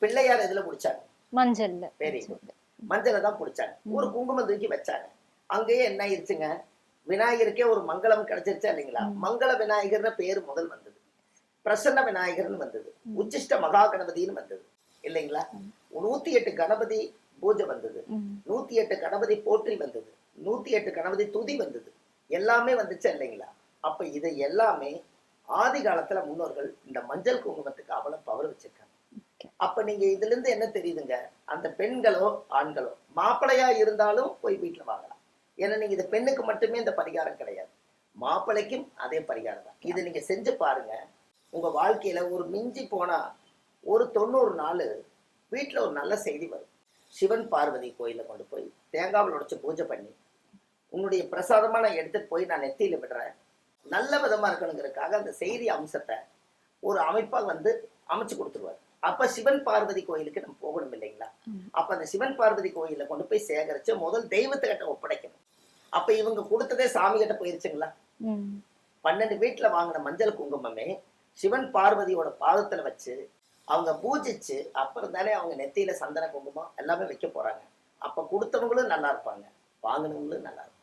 பிள்ளையார் எதுல பிடிச்சாங்க? மஞ்சள்ல. Very good. மஞ்சளை தான் பிடிச்சாங்க. ஒரு குங்குமம் தூக்கி வச்சாங்க. அங்கேயே என்ன ஆயிருச்சுங்க, விநாயகருக்கே ஒரு மங்களம் கிடைச்சிருச்சா இல்லைங்களா? மங்கள விநாயகர்னு பேரு முதல் வந்தது, பிரசன்ன விநாயகர்னு வந்தது, உச்சிஷ்ட மகா கணபதினு வந்தது இல்லைங்களா? 108 கணபதி பூஜை வந்தது, 108 கணபதி போற்றி வந்தது, 108 கணபதி துதி வந்தது, எல்லாமே வந்துச்சா இல்லைங்களா? அப்ப இதை எல்லாமே ஆதி காலத்துல முன்னோர்கள் இந்த மஞ்சள் குங்குமத்துக்கு அவ்வளவு பவர் வச்சிருக்காங்க. அப்ப நீங்க இதுல இருந்து என்ன தெரியுதுங்க, அந்த பெண்களோ ஆண்களோ மாப்பிள்ளையா இருந்தாலும் போய் வீட்டுல வாங்கலாம். ஏன்னா நீங்க இந்த பெண்ணுக்கு மட்டுமே இந்த பரிகாரம் கிடையாது, மாப்பிள்ளைக்கும் அதே பரிகாரம் தான். இதை நீங்க செஞ்சு பாருங்க. உங்க வாழ்க்கையில ஒரு மிஞ்சி போனா ஒரு 90 நாள் வீட்டுல ஒரு நல்ல செய்தி வரும். சிவன் பார்வதி கோயில கொண்டு போய் தேங்காவில் உடைச்சு பூஜை பண்ணி உன்னுடைய பிரசாதமா நான் எடுத்துட்டு போய் நான் நெத்தியில விடுறேன், நல்ல விதமா இருக்கணுங்கிறதுக்காக அந்த செய்தி அம்சத்தை ஒரு அமைப்பா வந்து அமைச்சு கொடுத்துருவாரு. அப்ப சிவன் பார்வதி கோயிலுக்கு நம்ம போகணும் இல்லைங்களா? அப்ப அந்த சிவன் பார்வதி கோயில கொண்டு போய் சேகரிச்சு முதல் தெய்வத்துக்கிட்ட ஒப்படைக்கணும். அப்ப இவங்க கொடுத்ததே சாமி கிட்ட போயிருச்சுங்களா? 12 வீட்டுல வாங்கின மஞ்சள் குங்குமமே சிவன் பார்வதியோட பாதத்துல வச்சு அவங்க பூஜிச்சு அப்புறம் தானே அவங்க நெத்தியில சந்தன குங்குமம் எல்லாமே வைக்க போறாங்க. அப்ப கொடுத்தவங்களும் நல்லா இருப்பாங்க, வாங்கினவங்களும் நல்லா இருப்பாங்க.